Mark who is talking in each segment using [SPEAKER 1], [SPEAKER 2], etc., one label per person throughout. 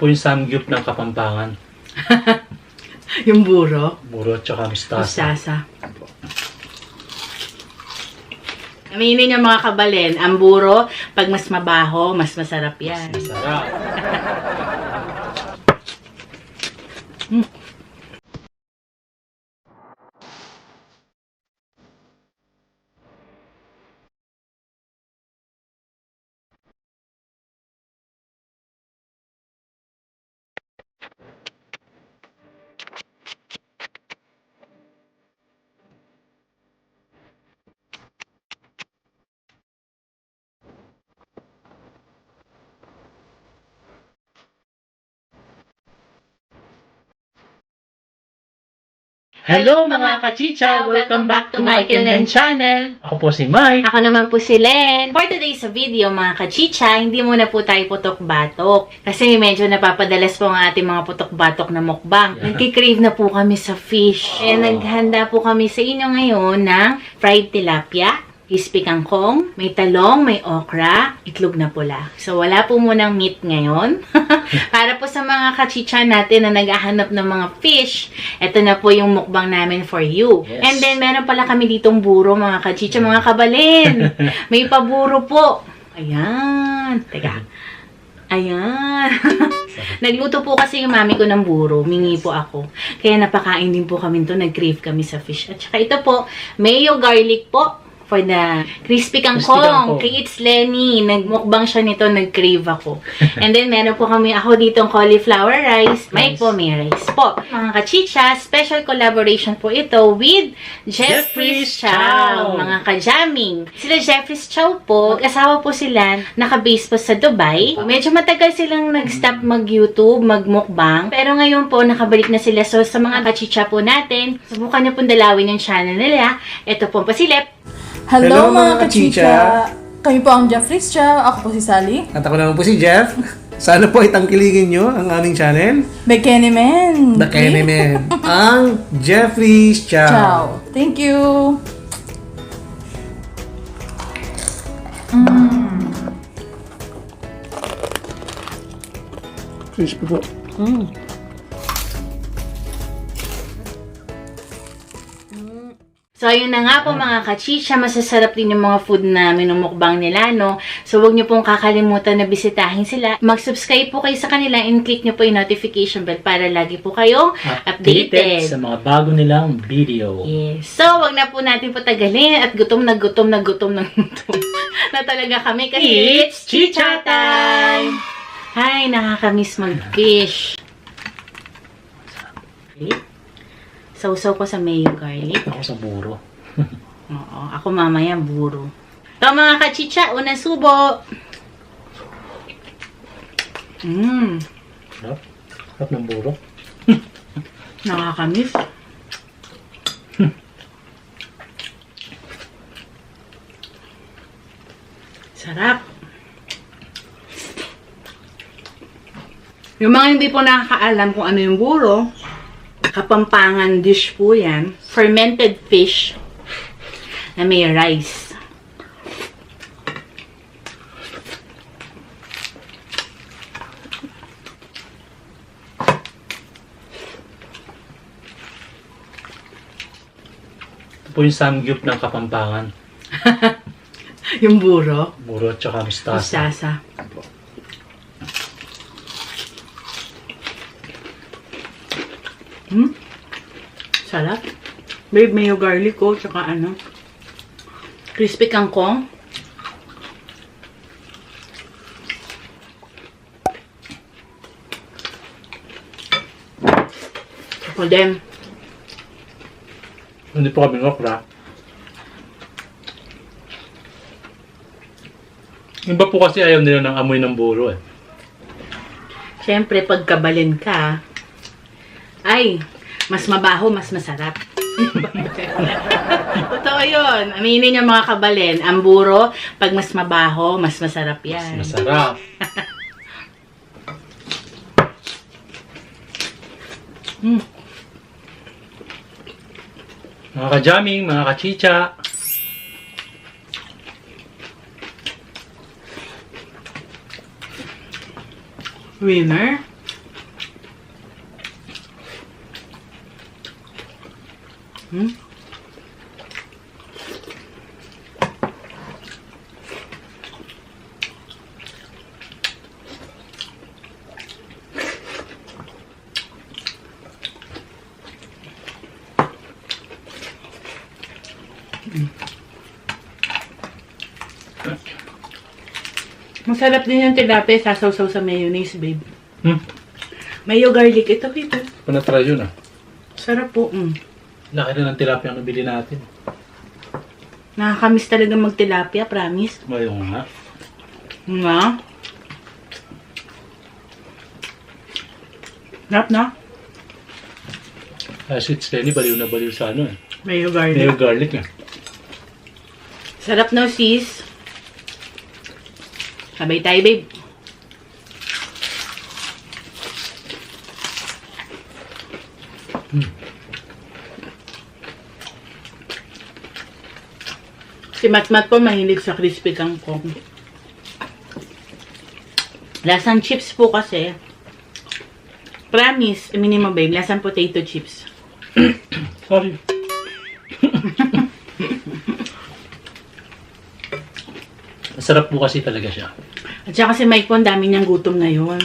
[SPEAKER 1] po yung samgyup ng Kapampangan.
[SPEAKER 2] Yung buro.
[SPEAKER 1] Buro at saka mustasa.
[SPEAKER 2] Mustasa. Aminin niyo mga kabalin, ang buro, pag mas mabaho, mas masarap yan.
[SPEAKER 1] Masarap. Hello mga kachicha! Welcome back to my channel! Ako po si Mike.
[SPEAKER 2] Ako naman po si Len. For today's video mga kachicha, hindi muna po tayo putok-batok. Kasi medyo napapadalas po ang ating mga putok-batok na mukbang. Nagkikrave na po kami sa fish. Kaya naghanda po kami sa inyo ngayon ng fried tilapia, crispy kangkong, may talong, may okra, itlog na pula. So, wala po munang meat ngayon. Para po sa mga kachicha natin na naghahanap ng mga fish, ito na po yung mukbang namin for you.
[SPEAKER 1] Yes.
[SPEAKER 2] And then, meron pala kami ditong buro, mga kachicha, mga kabalin. May paburo po. Ayan. Teka. Ayan. Nagluto po kasi yung mami ko ng buro. Mingi po ako. Kaya napakain din po kami ito. Nag-crave kami sa fish. At saka ito po, mayo garlic po. For the crispy kangkong. Kay It's Lenny. Nagmukbang siya nito. Nag-crave ako. And then, meron po kami ako ditong cauliflower rice. May po, may rice po. Mga kachicha, special collaboration po ito with Jeffrey's Chow. Mga kajaming. Sila Jeffrey's Chow po. Mag-asawa po sila. Naka-base po sa Dubai. Medyo matagal silang nag-stop mag-YouTube, mag-mukbang. Pero ngayon po, nakabalik na sila. So, sa mga kachicha po natin, subukan niyo pong dalawin yung channel nila. Ito po pasilip.
[SPEAKER 3] Hello mga kachicha! Kami po ang Jeffrey's Chow. Ako po si Sally.
[SPEAKER 4] At ako naman po si Jeff. Sana po itangkiligin nyo ang aming channel.
[SPEAKER 3] The Kenny Man.
[SPEAKER 4] The Kenny Man. Ang Jeffrey's Chow.
[SPEAKER 3] Chow. Thank you.
[SPEAKER 4] Crispy po.
[SPEAKER 2] So, ayun na nga po mga kachicha, masasarap din yung mga food namin ng mukbang nila, no? So, huwag nyo pong kakalimutan na bisitahin sila. Mag-subscribe po kayo sa kanila and click nyo po yung notification bell para lagi po kayong updated
[SPEAKER 1] sa mga bago nilang video.
[SPEAKER 2] Yes. So, wag na po natin patagalin at gutom na gutom na talaga kami kasi it's chicha time! Ay, nakakamiss mag-fish. Okay. Sausaw ko sa mayo garlic.
[SPEAKER 1] Ako sa buro.
[SPEAKER 2] Oo, ako mamaya buro. Ito mga kachicha, unang subo.
[SPEAKER 1] Sarap. Sarap ng buro.
[SPEAKER 2] Nakakamiss. Sarap. Yung mga hindi po nakakaalam kung ano yung buro, Kapampangan dish po yan. Fermented fish na may rice.
[SPEAKER 1] Ito po yung samgyup ng Kapampangan.
[SPEAKER 2] Yung buro.
[SPEAKER 1] Buro at saka mustasa.
[SPEAKER 2] Mustasa. Sarap. Babe, mayo garlic ko, tsaka ano, crispy kangkong. Ako din.
[SPEAKER 1] Hindi po kami okra. Iba po kasi ayaw nila ng amoy ng buro eh.
[SPEAKER 2] Siyempre, pagkabalin ka, ay, mas mabaho, mas masarap. Totoo yun. Aminin niyo mga kabalin, ang buro, pag mas mabaho, mas masarap yan.
[SPEAKER 1] Masarap. Mga kajaming, mga kachicha.
[SPEAKER 2] Winner. Hmm? Masarap din yung tilapia, sasaw-saw sa mayonnaise, babe. Mayo garlic. Ito, babe.
[SPEAKER 1] Panatry yun ah.
[SPEAKER 2] Sarap po.
[SPEAKER 1] Laki na ng tilapia ang nabili natin.
[SPEAKER 2] Nakakamiss talaga mag-tilapia, promise.
[SPEAKER 1] Mayroon nga.
[SPEAKER 2] Nga. Sarap na.
[SPEAKER 1] Si Lenny, baliw na baliw sa ano eh.
[SPEAKER 2] Mayo garlic.
[SPEAKER 1] Mayo garlic eh.
[SPEAKER 2] Sarap no, sis. Sabay tayo, babe. Si Matmat po mahilig sa crispy kangkong. Lasang chips po kasi. Promise, aminin mo, babe, lasang potato chips.
[SPEAKER 1] Sorry. Masarap po kasi talaga siya.
[SPEAKER 2] At saka si Mike po, ang dami niyang gutom ngayon.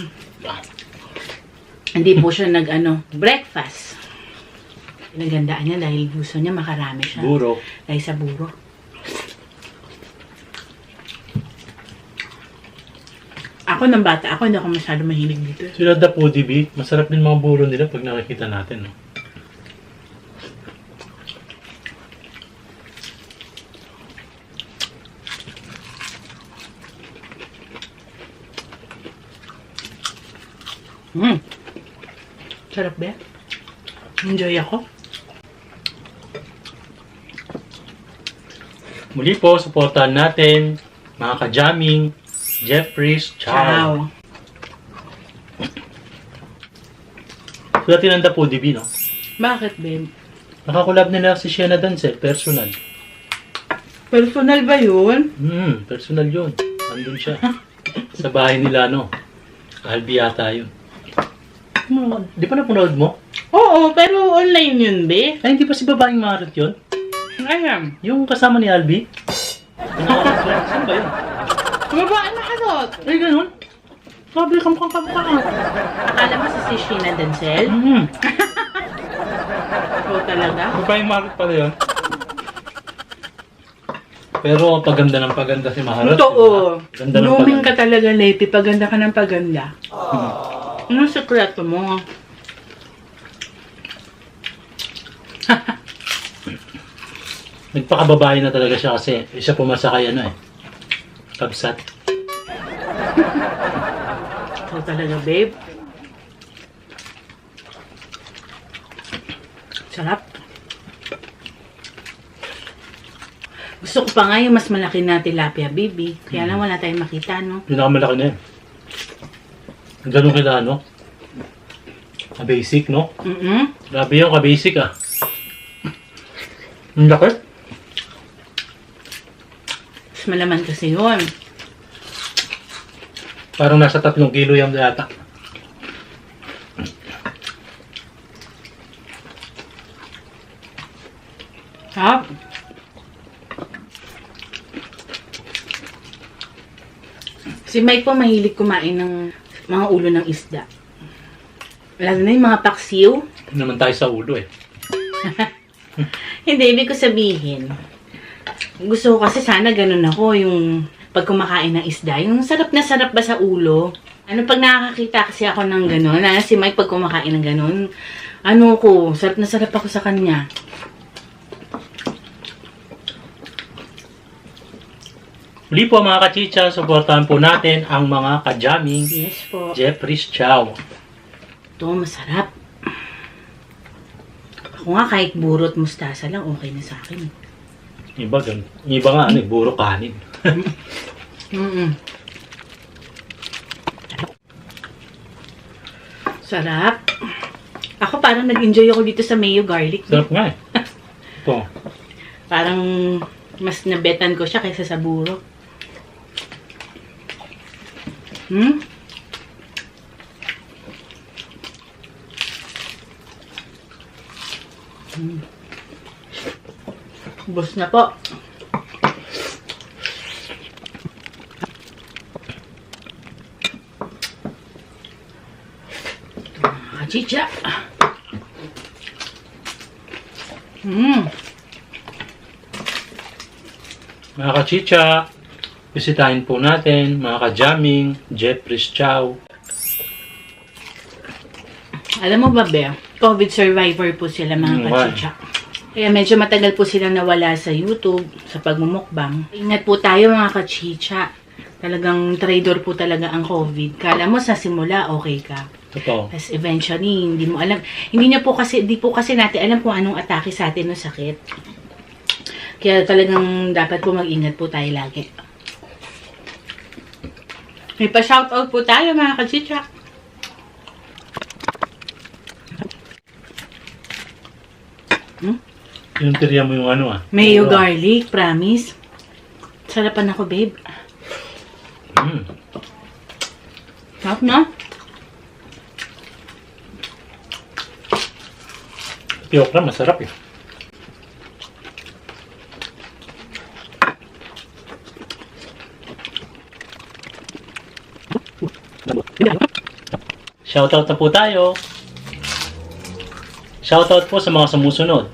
[SPEAKER 2] Hindi po siya breakfast. Pinagandaan niya dahil gusto niya makarami siya.
[SPEAKER 1] Buro.
[SPEAKER 2] Dahil sa buro. Ako ng bata, hindi ako masyado mahilig dito.
[SPEAKER 1] Sila the Foodie Bee, masarap din mga buro nila pag nakikita natin. No?
[SPEAKER 2] Sarap ba? Enjoy ako.
[SPEAKER 1] Muli po, supportahan natin mga ka-jamming, Jeffries, Chow. Sila tinanda po, DB, no?
[SPEAKER 2] Bakit, babe?
[SPEAKER 1] Nakakulab nila si Sienna Dancel, personal.
[SPEAKER 2] Personal ba yun?
[SPEAKER 1] Personal yun. Andun siya. Sa bahay nila, no? Albi yata yun. Di pa napanood mo?
[SPEAKER 2] Oo, pero online yun, babe.
[SPEAKER 1] Ay, hindi pa si babaeng Marot yun?
[SPEAKER 2] Ayan.
[SPEAKER 1] Yung kasama ni Albi? Saan ba yun?
[SPEAKER 2] Babae na halot.
[SPEAKER 1] Ay, ganun? Sabi, kamukang.
[SPEAKER 2] Akala mo si Sheena Denzel? Oo talaga?
[SPEAKER 1] Babaeng Marot pala yun. Pero paganda ng paganda si Maharot.
[SPEAKER 2] Totoo.
[SPEAKER 1] Ganda ng
[SPEAKER 2] Blooming
[SPEAKER 1] paganda.
[SPEAKER 2] ka talaga, Lepi. Paganda ka ng paganda. Anong sekreto mo?
[SPEAKER 1] Nagpakababae na talaga siya kasi siya pumasakay Kabsat.
[SPEAKER 2] Oo talaga, babe. Sarap. Gusto ko pa nga yung mas malaki na tilapia, baby. Kaya lang wala tayong makita, no?
[SPEAKER 1] Pinakamalaki na yun. Ganun kila, no? Ka-basic, no? Grabe yung ka-basic, ah. Ang laki.
[SPEAKER 2] Mas malaman kasi yun.
[SPEAKER 1] Parang nasa 3 kilo yung yata.
[SPEAKER 2] Sarap. Si Mike po mahilig kumain ng mga ulo ng isda. Lalo na yung mga paksiw.
[SPEAKER 1] Hindi naman tayo sa ulo, eh.
[SPEAKER 2] Hindi, ibig ko sabihin. Gusto ko kasi sana ganun ako, yung pag kumakain ng isda. Yung sarap na sarap ba sa ulo? Pag nakakakita kasi ako ng ganun, si Mike pag kumakain ng ganun, sarap na sarap ako sa kanya.
[SPEAKER 1] Muli po mga kachicha, supportahan po natin ang mga ka-jamming
[SPEAKER 2] Yes po.
[SPEAKER 1] Jeffries Chow.
[SPEAKER 2] Ito, masarap. Ako nga, kahit burot mustasa lang, okay na sa akin.
[SPEAKER 1] Iba nga, buro kanin.
[SPEAKER 2] Sarap. Ako parang nag-enjoy ako dito sa mayo garlic.
[SPEAKER 1] Sarap nga, eh. Ito.
[SPEAKER 2] Parang mas nabetan ko siya kaysa sa buro. Bus na po. Kachicha.
[SPEAKER 1] Mga kachicha, bisitahin po natin, mga ka-jamming, Jeffrey's Chow.
[SPEAKER 2] Alam mo ba, Be? COVID survivor po sila, mga kachicha. Kaya medyo matagal po silang nawala sa YouTube, sa pagmumukbang. Ingat po tayo, mga kachicha. Talagang traitor po talaga ang COVID. Kala mo sa simula, okay ka.
[SPEAKER 1] Totoo.
[SPEAKER 2] Tapos eventually, hindi mo alam. Hindi po kasi natin alam kung anong atake sa atin ng sakit. Kaya talagang dapat po mag-ingat po tayo lagi. May pa-shoutout po tayo, mga kachicha.
[SPEAKER 1] Yung tiriya mo yung ano
[SPEAKER 2] Mayo garlic, promise. Sarapan ako, babe. Sarap na.
[SPEAKER 1] Piokra, masarap eh. Shoutout na po tayo. Shoutout po sa mga sumusunod.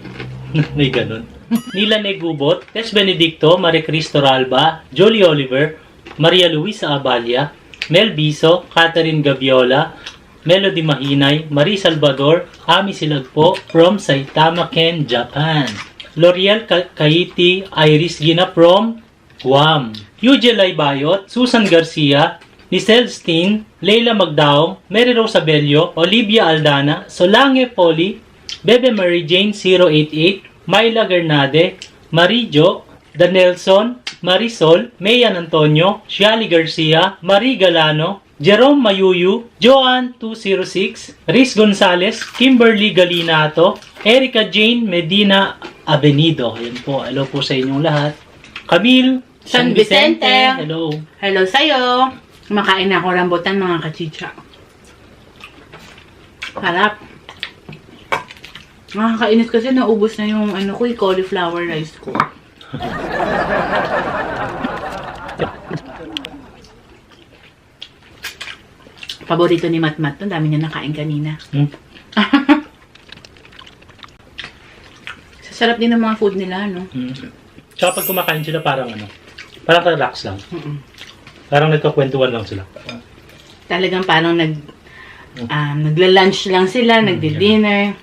[SPEAKER 1] May ganun. Nila Negubot, Tess Benedicto, Marie Cristo Ralba, Jolie Oliver, Maria Luisa Abalia, Mel Biso, Catherine Gaviola, Melody Mahinay, Marie Salvador, Ami Silagpo, from Saitama, Ken, Japan. L'Oreal Kaiti, Iris Gina from Guam. Eugel Bayot, Susan Garcia, Nicelle Steen, Leila Magdaong, Mary Rose Abello, Olivia Aldana, Solange Poli, Bebe Mary Jane 088, Myla Gernade, Marie Jo, Danelson, Marisol, Mayan Antonio, Shiali Garcia, Marie Galano, Jerome Mayuyu, Joanne 206, Riz Gonzalez, Kimberly Galinato, Erica Jane Medina Avenido. Ayan po, hello po sa inyong lahat. Camille
[SPEAKER 2] San Vicente.
[SPEAKER 1] Hello.
[SPEAKER 2] Hello sa'yo. Makain na ako rambutan, mga kachicha. Harap. Nakakainis kasi naubos na yung cauliflower rice ko. Paborito ni Matmat to, dami niya nakain kanina. Sasarap din ng mga food nila, no?
[SPEAKER 1] Tsaka pag kumakain sila parang parang relax lang. Parang nagkakwentuhan lang sila.
[SPEAKER 2] Talagang parang nagla-lunch lang sila, nagdi-dinner.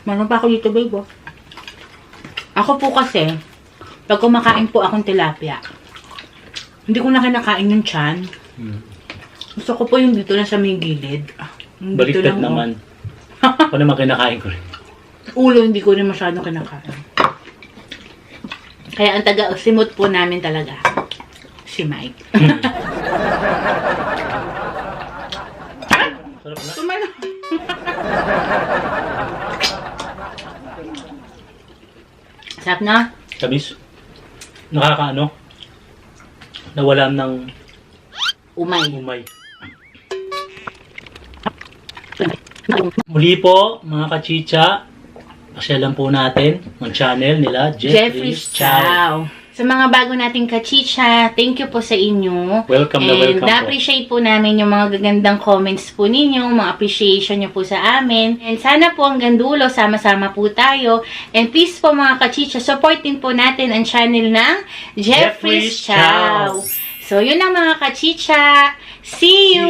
[SPEAKER 2] Meron pa ako dito, babe. Ako po kasi, pag kumakain po akong tilapia, hindi ko na kinakain yung tiyan. Gusto ko po yung dito na sa may gilid. Yung dito
[SPEAKER 1] Baliktad
[SPEAKER 2] lang,
[SPEAKER 1] naman. Ako naman kinakain ko rin.
[SPEAKER 2] Ulo, hindi ko rin masyado kinakain. Kaya ang taga-simot po namin talaga, si Mike.
[SPEAKER 1] Sarap na.
[SPEAKER 2] Tumalo. Sarap na.
[SPEAKER 1] Tamis. Nawalan ng umay. Muli po, mga kachicha, pasyalan po natin ang channel nila, Jeffrey's Chow.
[SPEAKER 2] Sa mga bago nating kachicha, thank you po sa inyo.
[SPEAKER 1] Welcome na welcome po.
[SPEAKER 2] And na-appreciate po namin yung mga gagandang comments po ninyo, mga appreciation nyo po sa amin. And sana po hanggang dulo, sama-sama po tayo. And please po mga kachicha, supportin po natin ang channel ng Jeffrey's Chow. So yun ang mga kachicha. See you!